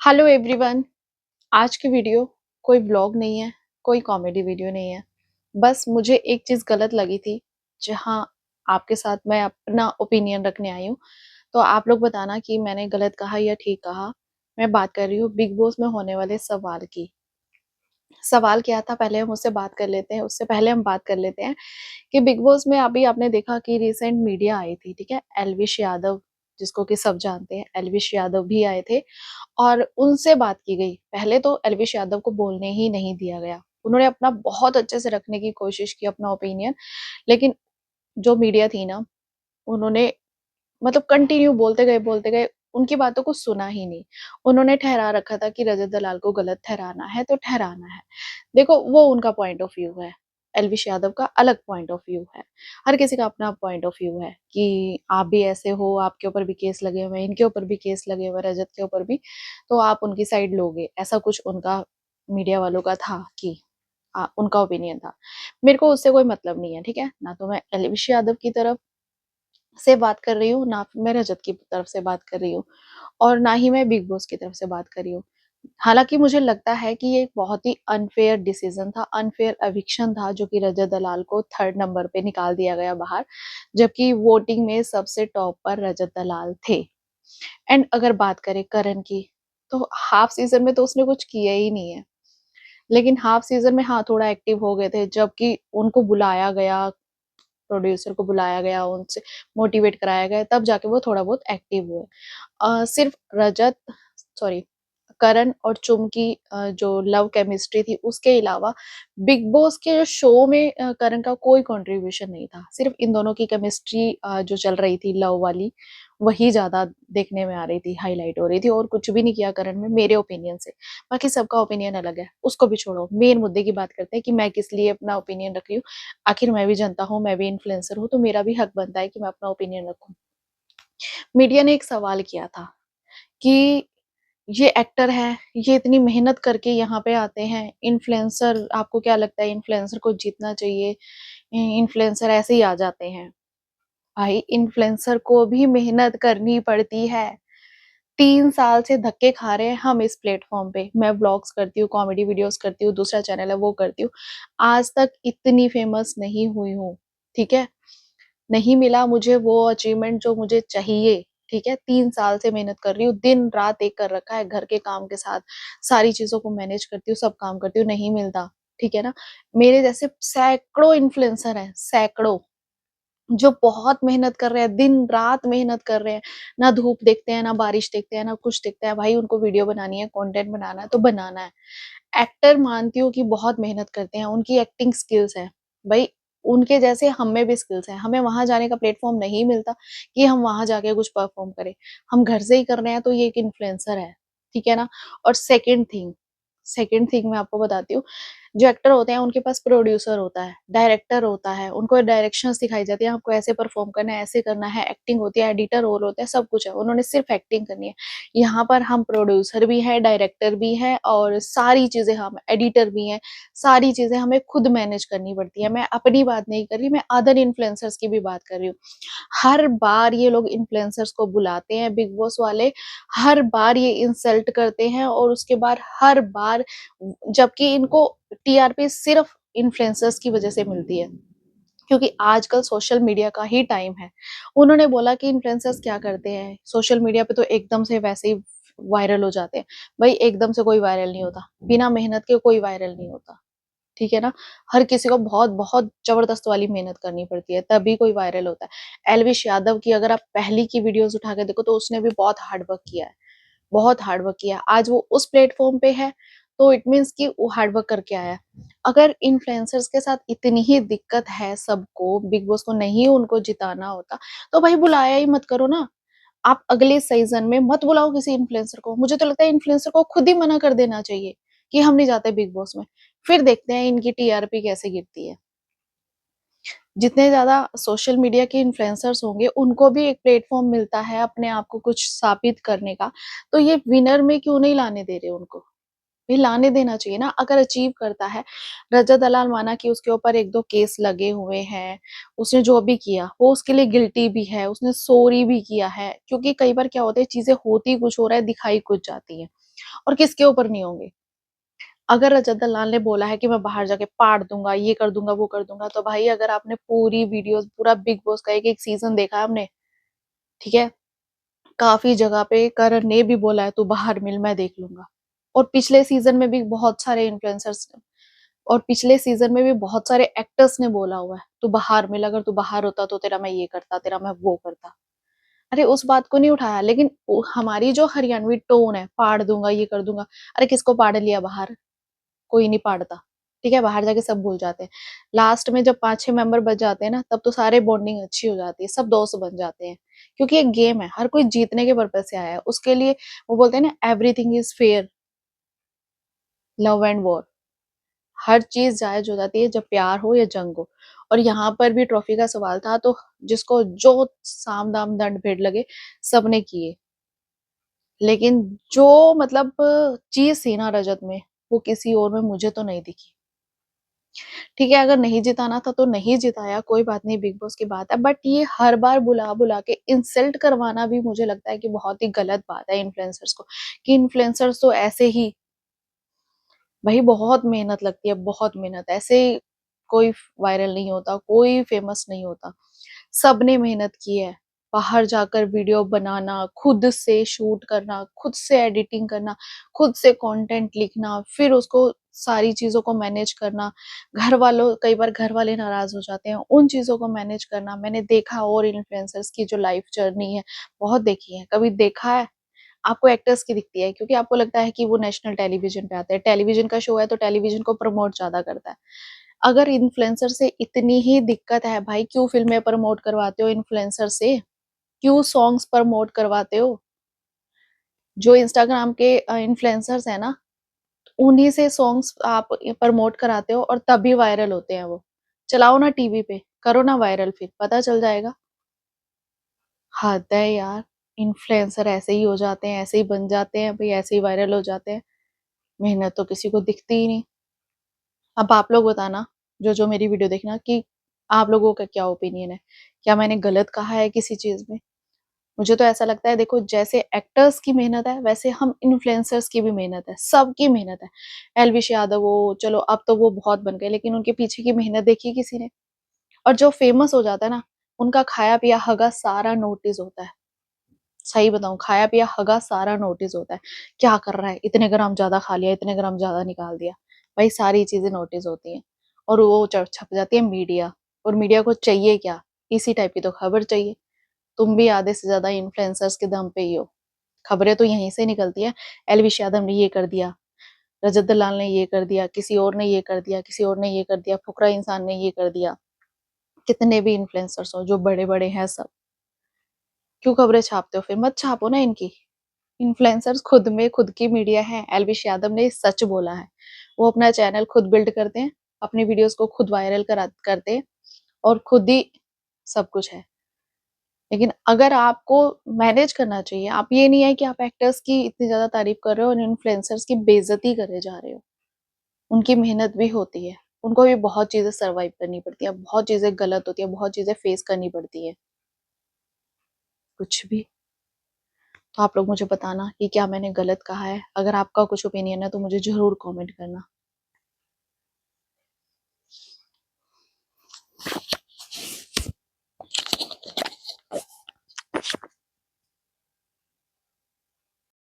Hello everyone. आज की video कोई व्लॉग नहीं है, कोई कॉमेडी वीडियो नहीं है। बस मुझे एक चीज़ गलत लगी थी, जहाँ आपके साथ मैं अपना ओपिनियन रखने आई हूँ। तो आप लोग बताना कि मैंने गलत कहा या ठीक कहा। मैं बात कर रही हूँ बिग बॉस में होने वाले सवाल की। सवाल क्या था पहले हम उससे बात कर लेते हैं, उससे पहले हम बात कर लेते हैं कि बिग बॉस में अभी आपने देखा कि रिसेंट मीडिया आई थी, ठीक है? एल्विश यादव, जिसको कि सब जानते हैं, एल्विश यादव भी आए थे और उनसे बात की गई। पहले तो एल्विश यादव को बोलने ही नहीं दिया गया। उन्होंने अपना बहुत अच्छे से रखने की कोशिश की अपना ओपिनियन, लेकिन जो मीडिया थी ना, उन्होंने मतलब कंटिन्यू बोलते गए, उनकी बातों को सुना ही नहीं। उन्होंने ठहरा रखा था कि रजत दलाल को गलत ठहराना है तो ठहराना है। देखो वो उनका पॉइंट ऑफ व्यू है, एल्विश यादव का अलग पॉइंट ऑफ व्यू है। हर किसी का अपना पॉइंट ऑफ व्यू है कि आप भी ऐसे हो, आपके ऊपर भी केस लगे हुए हैं, इनके ऊपर भी केस लगे हुए हैं, रजत के ऊपर भी, तो आप उनकी साइड लोगे। ऐसा कुछ उनका मीडिया वालों का था कि उनका ओपिनियन था। मेरे को उससे कोई मतलब नहीं है, ठीक है? ना तो मैं एल्विश यादव की तरफ से बात कर रही हूँ, ना मैं रजत की तरफ से बात कर रही हूँ और ना ही मैं बिग बॉस की तरफ से बात कर रही हूँ। हालाँकि मुझे लगता है कि ये एक बहुत ही अनफेयर डिसीज़न था, अनफेयर एविक्शन था, जो कि रजत दलाल को 3rd नंबर पे निकाल दिया गया बाहर, जबकि वोटिंग में सबसे टॉप पर रजत दलाल थे। एंड अगर बात करें करण की, तो हाफ सीज़न में तो उसने कुछ किया ही नहीं है। लेकिन हाफ सीज़न में हाँ, थोड़ा एक्टिव हो गए थे, जबकि उनको बुलाया गया, प्रोड्यूसर को बुलाया गया, उनसे मोटिवेट कराया गया, तब जाके वो थोड़ा बहुत एक्टिव हुए। सिर्फ रजत सॉरी करण और चुम की जो लव केमिस्ट्री थी, उसके अलावा बिग बॉस के जो शो में करण का कोई कंट्रीब्यूशन नहीं था। सिर्फ इन दोनों की केमिस्ट्री जो चल रही थी लव वाली, वही ज़्यादा देखने में आ रही थी, हाइलाइट हो रही थी, और कुछ भी नहीं किया करण में मेरे ओपिनियन से। बाकी सबका ओपिनियन अलग है, उसको भी छोड़ो, मेन मुद्दे की बात करते हैं कि मैं किस लिए अपना ओपिनियन रख रही हूँ। आखिर मैं भी जनता हूँ, मैं भी इन्फ्लुएंसर हूँ, तो मेरा भी हक बनता है कि मैं अपना ओपिनियन रखूँ। मीडिया ने एक सवाल किया था कि ये एक्टर है, ये इतनी मेहनत करके यहाँ पे आते हैं, इन्फ्लुएंसर आपको क्या लगता है इन्फ्लुएंसर को जीतना चाहिए? इन्फ्लुएंसर ऐसे ही आ जाते हैं। भाई इन्फ्लुएंसर को भी मेहनत करनी पड़ती है। 3 साल से धक्के खा रहे हैं हम इस प्लेटफ़ॉर्म पे। मैं व्लॉग्स करती हूँ, कॉमेडी वीडियोज़ करती हूँ, दूसरा चैनल है वो करती हूँ। आज तक इतनी फेमस नहीं हुई हूँ, ठीक है? नहीं मिला मुझे वो अचीवमेंट जो मुझे चाहिए, ठीक है? 3 साल से मेहनत कर रही हूँ, दिन-रात एक कर रखा है, घर के काम के साथ, सारी चीज़ों को मैनेज करती हूँ, सब काम करती हूँ, नहीं मिलता, ठीक है ना? मेरे जैसे सैकड़ों इन्फ्लुएंसर हैं, सैकड़ों, जो बहुत मेहनत कर रहे हैं, दिन-रात मेहनत कर रहे हैं, ना धूप देखते हैं, ना बारिश देखते हैं, ना कुछ देखते हैं, भाई उनको वीडियो बनानी है, कंटेंट बनाना है, तो बनाना है। एक्टर मानती हूँ कि बहुत मेहनत करते हैं, उनकी एक्टिंग स्किल्स है। भई उनके जैसे हम में भी स्किल्स हैं, हमें वहाँ जाने का प्लेटफ़ॉर्म नहीं मिलता कि हम वहाँ जाके कुछ परफ़ॉर्म करें। हम घर से ही कर रहे हैं तो ये एक इन्फ्लुएंसर है, ठीक है ना? और सेकंड थिंग मैं आपको बताती हूँ, जो एक्टर होते हैं उनके पास प्रोड्यूसर होता है, डायरेक्टर होता है, उनको डायरेक्शंस दिखाई जाती है, आपको ऐसे परफ़ॉर्म करना है, ऐसे करना है, एक्टिंग होती है, एडिटर रोल होता है, सब कुछ है, उन्होंने सिर्फ़ एक्टिंग करनी है। यहाँ पर हम प्रोड्यूसर भी हैं, डायरेक्टर भी हैं और सारी चीज़ें हम एडिटर भी हैं, सारी चीज़ें हमें खुद मैनेज करनी पड़ती है। मैं अपनी बात नहीं कर रही, मैं अदर इन्फ्लुएंसर्स की भी बात कर रही हूँ। हर बार ये लोग इन्फ्लुएंसर्स को बुलाते हैं बिग बॉस वाले, हर बार ये इंसल्ट करते हैं और उसके बाद हर बार जबकि इनको टीआरपी सिर्फ़ इन्फ्लुएंसर्स की वज़ह से मिलती है। क्योंकि आजकल सोशल मीडिया का ही टाइम है। उन्होंने बोला कि इन्फ्लुएंसर्स क्या करते हैं, सोशल मीडिया पे तो एकदम से वैसे ही वायरल हो जाते हैं। भई एकदम से कोई वायरल नहीं होता, बिना मेहनत के कोई वायरल नहीं होता, ठीक है ना? हर किसी को बहुत-बहुत ज़बरदस्त वाली मेहनत करनी पड़ती है, तभी कोई वायरल होता है। एल्विश यादव की अगर आप पहले की वीडियोज़ उठा के देखो तो उसने भी बहुत हार्ड वर्क किया है। बहुत हार्ड वर्क किया। आज वो उस प्लेटफ़ॉर्म पे है, तो इट मीन्स कि वो हार्ड वर्क करके आया है। अगर इन्फ्लुएंसर्स के साथ इतनी ही दिक्कत है सबको, बिग बॉस को नहीं उनको जिताना होता, तो भाई बुलाया ही मत करो ना। आप अगले सीज़न में मत बुलाओ किसी इन्फ्लुएंसर को। मुझे तो लगता है इन्फ्लुएंसर को खुद ही मना कर देना चाहिए कि हम नहीं जाते बिग बॉस में। फिर देखते हैं इनकी टीआरपी कैसे गिरती है। जितने ज़्यादा सोशल मीडिया के इन्फ्लुएंसर्स होंगे, उनको भी एक प्लेटफ़ॉर्म मिलता है अपने आप को कुछ साबित करने का, तो ये विनर में क्यों नहीं लाने दे रहे उनको? भई लाने देना चाहिए ना, अगर अचीव करता है। रजत दलाल माना कि उसके ऊपर 1-2 केस लगे हुए हैं, उसने जो भी किया, वो उसके लिए गिल्टी भी है, उसने सॉरी भी किया है, क्योंकि कई बार क्या होता है चीज़ें होती कुछ और है, दिखाई कुछ जाती हैं। और किसके ऊपर नहीं होंगे। अगर रजत दलाल ने बोला है कि मैं बाहर जाके पाड़ दूंगा, ये कर दूंगा, वो कर दूंगा, तो भाई अगर आपने पूरी वीडियोस, पूरा बिग बॉस का एक एक सीजन देखा है हमने, ठीक है, काफी जगह पे करण ने भी बोला है तू बाहर मिल, मैं देख लूंगा। और पिछले सीजन में भी बहुत सारे इन्फ्लुएंसर्स और पिछले सीजन में भी बहुत सारे एक्टर्स ने बोला हुआ है तू बाहर मिल, अगर तू बाहर होता तो तेरा मैं ये करता, तेरा मैं वो करता। अरे उस बात को नहीं उठाया, लेकिन हमारी जो हरियाणवी टोन है, पाड़ दूंगा, ये कर दूंगा, अरे किसको पाड़ लिया बाहर? कोई नहीं पाड़ता। ठीक है, बाहर जाके सब भूल जाते हैं। लास्ट में जब 5-6 मेंबर बच जाते हैं ना, तब तो सारे बॉन्डिंग अच्छी हो जाती है, सब दोस्त बन जाते हैं। क्योंकि एक गेम है, हर कोई जीतने के पर्पज से आया है। उसके लिए वो बोलते हैं ना, everything is fair, love and war. हर चीज जायज हो जाती है जब प्यार हो या जंग हो। और यहाँ पर भी ट्रॉफी का सवाल था, तो जिसको जो साम दाम दंड भेद लगे, सबने किए। लेकिन जो मतलब चीज थी ना रजत में, वो किसी और में मुझे तो नहीं दिखी। ठीक है, अगर नहीं जिताना था तो नहीं जिताया, कोई बात नहीं, बिग बॉस की बात है। बट ये हर बार बुला बुला के इंसल्ट करवाना भी मुझे लगता है कि बहुत ही गलत बात है इन्फ्लुएंसर्स को। कि इन्फ्लुएंसर्स तो ऐसे ही, भाई बहुत मेहनत लगती है, बहुत मेहनत। ऐसे कोई वायरल नहीं होता, कोई फेमस नहीं होता। सबने मेहनत की है। बाहर जाकर वीडियो बनाना, खुद से शूट करना, खुद से एडिटिंग करना, खुद से कंटेंट लिखना, फिर उसको सारी चीजों को मैनेज करना। घर वालों, कई बार घर वाले नाराज हो जाते हैं, उन चीजों को मैनेज करना मैंने देखा। और इन्फ्लुएंसर्स की जो लाइफ जर्नी है, बहुत देखी है। कभी देखा है आपको एक्टर्स की दिखती है, क्योंकि आपको लगता है कि वो नेशनल टेलीविजन पे आते हैं, टेलीविजन का शो है तो टेलीविजन को प्रमोट ज्यादा करता है। अगर इन्फ्लुएंसर से इतनी ही दिक्कत है भाई, क्यों फिल्में प्रमोट करवाते हो इन्फ्लुएंसर से? क्यों सॉन्ग्स प्रमोट करवाते हो? जो इंस्टाग्राम के इन्फ्लुएंसर्स है ना, उन्हीं से सॉन्ग्स आप प्रमोट कराते हो, और तभी वायरल होते हैं वो। चलाओ ना टीवी पे, करो ना वायरल, फिर पता चल जाएगा। हद है यार। इन्फ्लुएंसर ऐसे ही हो जाते हैं, ऐसे ही बन जाते हैं भाई, ऐसे ही वायरल हो जाते हैं। मेहनत तो किसी को दिखती ही नहीं। अब आप लोग बताना, जो जो मेरी वीडियो देखना, कि आप लोगों का क्या ओपिनियन है। क्या मैंने गलत कहा है किसी चीज में? मुझे तो ऐसा लगता है, देखो जैसे एक्टर्स की मेहनत है, वैसे हम इन्फ्लुएंसर्स की भी मेहनत है, सबकी मेहनत है। एलविश यादव, वो चलो अब तो वो बहुत बन गए, लेकिन उनके पीछे की मेहनत देखी किसी ने? और जो फेमस हो जाता है ना, उनका खाया पिया हगा सारा नोटिस होता है। सही बताऊं, खाया पिया हगा सारा नोटिस होता है। क्या कर रहा है, इतने ग्राम ज्यादा खा लिया, इतने ग्राम ज्यादा निकाल दिया, भाई सारी चीजें नोटिस होती हैं। और वो छप जाती है मीडिया। और मीडिया को चाहिए क्या? इसी टाइप की तो खबर चाहिए। तुम भी आधे से ज्यादा इन्फ्लुएंसर्स के दम पे ही हो। खबरें तो यहीं से निकलती है। एलविश यादव ने ये कर दिया, रजत दलाल ने ये कर दिया, किसी और ने ये कर दिया, किसी और ने ये कर दिया, फुकरा इंसान ने ये कर दिया। कितने भी इन्फ्लुएंसर्स हो जो बड़े बड़े हैं, सब क्यों खबरें छापते हो? फिर मत छापो ना इनकी। इन्फ्लुएंसर्स खुद में खुद की मीडिया है। एलविश यादव ने सच बोला है। वो अपना चैनल खुद बिल्ड करते हैं, अपनी वीडियोस को खुद वायरल करा करते हैं, और खुद ही सब कुछ है। लेकिन अगर आपको मैनेज करना चाहिए, आप ये नहीं है कि आप एक्टर्स की इतनी ज्यादा तारीफ कर रहे हो और इन्फ्लुएंसर्स की बेइज्जती करे जा रहे हो। उनकी मेहनत भी होती है, उनको भी बहुत चीजें सरवाइव करनी पड़ती है, बहुत चीजें गलत होती है, बहुत चीजें फेस करनी पड़ती है। कुछ भी। तो आप लोग मुझे बताना कि क्या मैंने गलत कहा है। अगर आपका कुछ ओपिनियन है तो मुझे जरूर कमेंट करना।